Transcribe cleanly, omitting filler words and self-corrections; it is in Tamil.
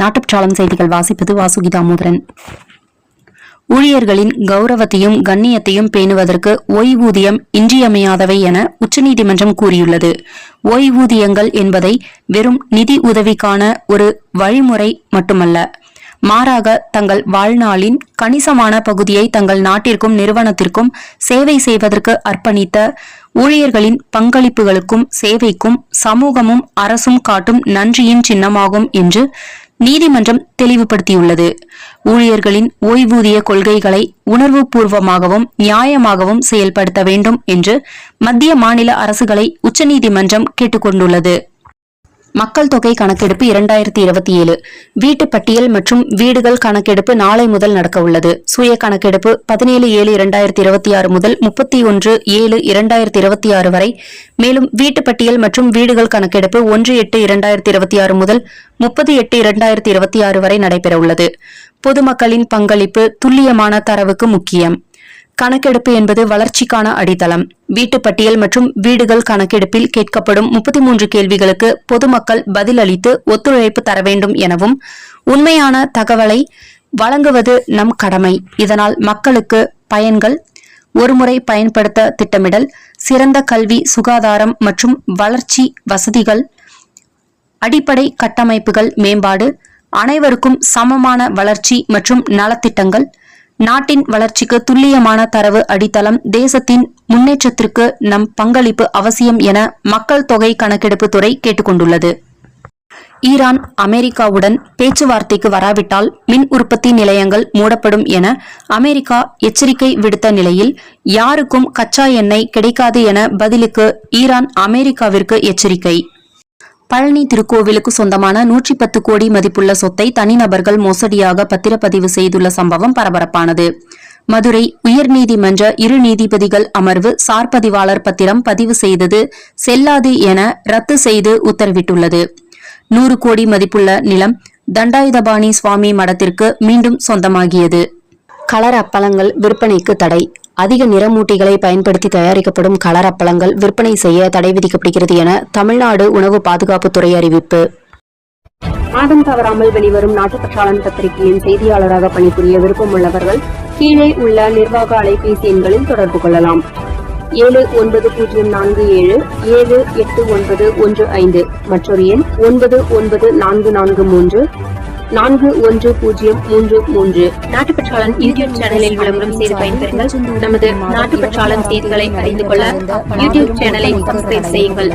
நாட்டுப்பற்றாளன் செய்திகள் வாசிப்பது வாசுகி தாமோதரன். ஊழியர்களின் கௌரவத்தையும் கண்ணியத்தையும் பேணுவதற்கு ஓய்வூதியம் இன்றியமையாதவை என உச்சநீதிமன்றம் கூறியுள்ளது. ஓய்வூதியங்கள் என்பதை வெறும் நிதி உதவிக்கான ஒரு வழிமுறை மட்டுமல்ல, மாறாக தங்கள் வாழ்நாளின் கணிசமான பகுதியை தங்கள் நாட்டிற்கும் நிறுவனத்திற்கும் சேவை செய்வதற்கு அர்ப்பணித்த ஊழியர்களின் பங்களிப்புகளுக்கும் சேவைக்கும் சமூகமும் அரசும் காட்டும் நன்றியின் சின்னமாகும் என்று நீதிமன்றம் தெளிவுபடுத்தியுள்ளது. ஊழியர்களின் ஓய்வூதிய கொள்கைகளை உணர்வுபூர்வமாகவும் நியாயமாகவும் செயல்படுத்த வேண்டும் என்று மத்திய மாநில அரசுகளை உச்சநீதிமன்றம் கேட்டுக்கொண்டுள்ளது. மக்கள் தொகை கணக்கெடுப்பு 2027 வீட்டு பட்டியல் மற்றும் வீடுகள் கணக்கெடுப்பு நாளை முதல் நடக்க உள்ளது. சுய கணக்கெடுப்பு 17/7/2026 முதல் 31/7/2026 வரை, மேலும் வீட்டு பட்டியல் மற்றும் வீடுகள் கணக்கெடுப்பு 1/8/2026 முதல் 30/8/2026 வரை நடைபெற உள்ளது. பொதுமக்களின் பங்களிப்பு துல்லியமான தரவுக்கு முக்கியம். கணக்கெடுப்பு என்பது வளர்ச்சிக்கான அடித்தளம். வீட்டு பட்டியல் மற்றும் வீடுகள் கணக்கெடுப்பில் கேட்கப்படும் 33 கேள்விகளுக்கு பொதுமக்கள் பதிலளித்து ஒத்துழைப்பு தர வேண்டும் எனவும், உண்மையான தகவலை வழங்குவது நம் கடமை. இதனால் மக்களுக்கு பயன்கள் ஒருமுறை பயன்படுத்த திட்டமிடல், சிறந்த கல்வி, சுகாதாரம் மற்றும் வளர்ச்சி வசதிகள், அடிப்படை கட்டமைப்புகள் மேம்பாடு, அனைவருக்கும் சமமான வளர்ச்சி மற்றும் நலத்திட்டங்கள், நாட்டின் வளர்ச்சிக்கு துல்லியமான தரவு அடித்தளம், தேசத்தின் முன்னேற்றத்திற்கு நம் பங்களிப்பு அவசியம் என மக்கள் தொகை கணக்கெடுப்பு துறை கேட்டுக்கொண்டுள்ளது. ஈரான் அமெரிக்காவுடன் பேச்சுவார்த்தைக்கு வராவிட்டால் மின் உற்பத்தி நிலையங்கள் மூடப்படும் என அமெரிக்கா எச்சரிக்கை விடுத்த நிலையில், யாருக்கும் கச்சா எண்ணெய் கிடைக்காது என பதிலுக்கு ஈரான் அமெரிக்காவிற்கு எச்சரிக்கை. பழனி திருக்கோவிலுக்கு சொந்தமான 110 கோடி மதிப்புள்ள சொத்தை தனிநபர்கள் மோசடியாக பத்திரப்பதிவு செய்துள்ள சம்பவம் பரபரப்பானது. மதுரை உயர்நீதிமன்ற 2 நீதிபதிகள் அமர்வு சார்பதிவாளர் பத்திரம் பதிவு செய்தது செல்லாது என ரத்து செய்து உத்தரவிட்டுள்ளது. 100 கோடி மதிப்புள்ள நிலம் தண்டாயுதபாணி சுவாமி மடத்திற்கு மீண்டும் சொந்தமாகியது. கலர் அப்பளங்கள் விற்பனைக்கு தடை. அதிக நிறமூட்டிகளை பயன்படுத்தி தயாரிக்கப்படும் கலர் அப்பளங்கள் விற்பனை செய்ய தடை விதிக்கப்படுகிறது என தமிழ்நாடு உணவு பாதுகாப்புத்துறை அறிவிப்பு. மாதம் தவறாமல் வெளிவரும் நாட்டுப்பற்றாளன் பத்திரிகையின் செய்தியாளராக பணிபுரிய விருப்பம் உள்ளவர்கள் கீழே உள்ள நிர்வாக அலைபேசி எண்களில் தொடர்பு கொள்ளலாம். 7947789115 மற்றொரு எண் 994434 410033. நாட்டுப்பற்றாளன் யூடியூப் சேனலில் விளம்பரம் செய்து பயன்பெறுங்கள். நமது நாட்டுப்பற்றாளன் செய்திகளை அறிந்து கொள்ள யூடியூப் சேனலை சப்ஸ்கிரைப் செய்யுங்கள்.